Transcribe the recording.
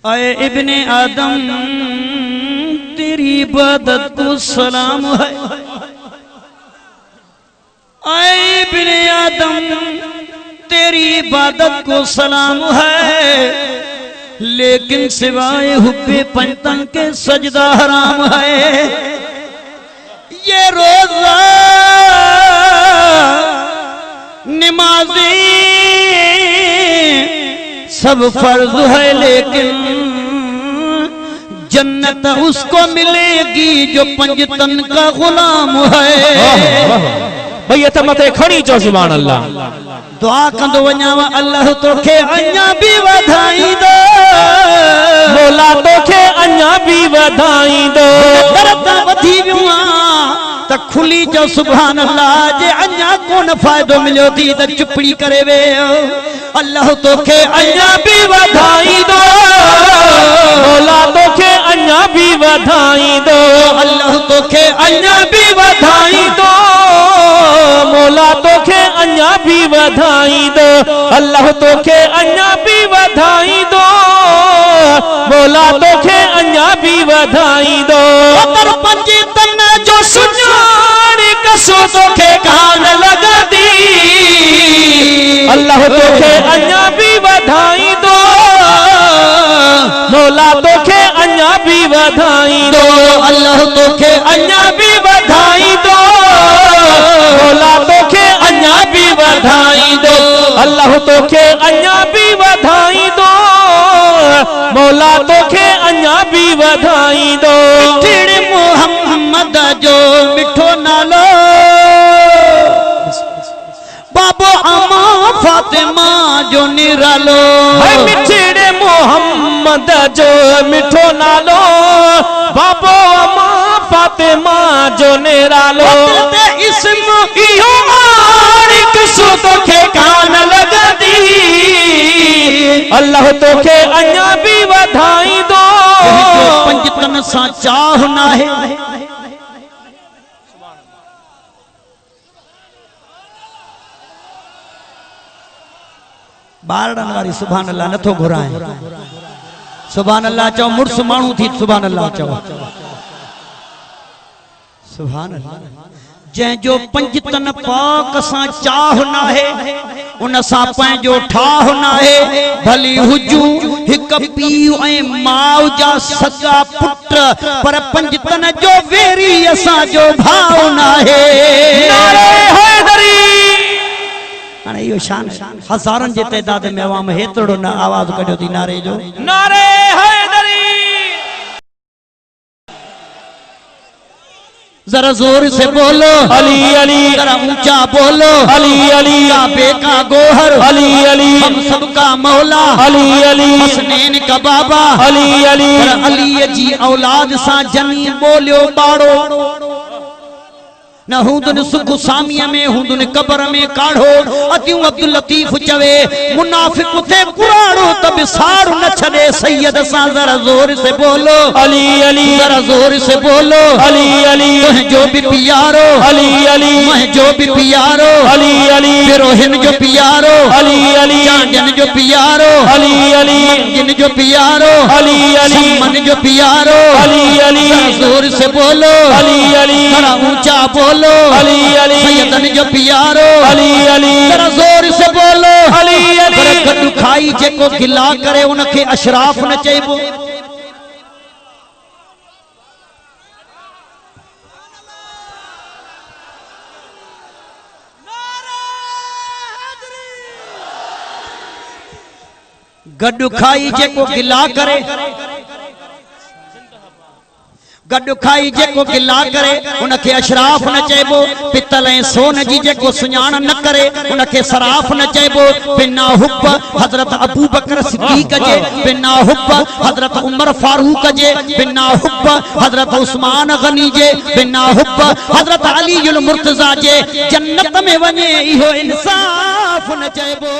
आए इब्ने आदम तेरी इबादत को सलाम है। आए इब्ने आदम तेरी इबादत को सलाम है, लेकिन सिवाय हुब्बे पंचतन के सजदा हराम है। ये रोजा नमाज़ी सब फर्ज है, लेकिन जन्नत उसको मिलेगी जो पंचतन का गुलाम है। भैया तो मते खड़ी चो सुभान अल्लाह। दुआ कंदो वञावा अल्लाह तोखे अञा भी वधाई दो, मौला तोखे अञा भी वधाई दो। दर्द वधी वियो त खुली चो सुभान अल्लाह। जे अञा कोन फायदो मिलियो थी त चुपड़ी करे वे। अल्लाह तोखे अञा भी वधाई दो, मौला तोखे अञा भी वधाई दो। अल्लाह तोखे अञा भी वधाई दो, मौला तोखे अञा भी वधाई दो। अल्लाह तोखे अञा भी वधाई दो, मौला तोखे अञा भी वधाई दो। अतर पंचतन जो सुञाणी कसो तोखे कान लगदी। अल्लाह तोखे अञा भी वधाई दो, मौला तोखे अञा भी वधाई दो। अल्लाह तोखे अञा भी वधाई दो, मौला तोखे अञा भी वधाई दो। अल्लाह तोखे अञा भी वधाई दो, मौला तोखे अञा भी वधाई दो। मिठड़े मोहम्मद जो मिठो नालो, बाबो अम्मा फातिमा जो निरालो। मिठड़े मोहम्मद जो मिठो नालो, बाबो अम्मा फातिमा जो निरालो। इसम इहो आरी किसो तोखे कान लगदी। अल्लाह तोखे अञा भी वधाई दो, पंचतन सा चाह ना है। बारडन वारी सुभान अल्लाह नथो घुराए। सुभान अल्लाह चओ, मुर्स माण्हू थी सुभान अल्लाह चओ। सुभान अल्लाह। जंहिंजो पंचतन पाक सां चाह न आहे, उन सां पंहिंजो ठाह न आहे। भली हुजूं हिक पीउ ऐं माउ जा सगा पुट, पर पंचतन जो वेरी असांजो भाउ न आहे। हाणे इहो शान हज़ारनि जे तइदाद में अवाम हेतिरो न आवाज़ कढियो थी नारे जो। नारे हैदरी। जरा जोर से बोलो अली अली। जरा ऊंचा बोलो अली अली। काबे का गोहर अली अली। हम सबका मौला अली अली। हसनैन का बाबा अली अली। अली जी औलाद सां जनी बोलियो बाड़ो। न हुंदुन सुख सामीअ में, हुंदुन कबर में काढ़ो। अतियूं अब्दुल लतीफ चवे, मुनाफिक थे कुराड़ो तब सारू न छड़े सैयद सा। जरा जोर से बोलो अली अली। जरा जोर से बोलो अली अली। जो भी पियारो अली अली। जो भी पियारो अली अली। फिरोहिन जो पियारो अली अली। चांदन जो पियारो अली अली। जिन जो पियारो अली अली। मन जो पियारो अली अली। जोर से बोलो अली अली। जरा ऊंचा बोलो अली अली। सैयदन जो पियारो अली अली। जरा जोर से बोलो अली अली। पर गॾु खाई जेको गिला करे उनखे अशराफ न चइबो। गॾु खाई जेको गिला करे, गॾु खाई जेको गिला करे उनखे अशराफ न चइबो। पितल ऐं सोन जी जेको सुञाण न करे उनखे सराफ न चइबो। बिना हुब हज़रत अबू बकर सिद्दीक़ जे, बिना हुब हज़रत उमर फारूक जे, बिना हुब हज़रत उस्मान गनी जे, बिना हुब हज़रत अली मुर्तज़ा जे जन्नत में वञे इहो इंसाफ न चइबो।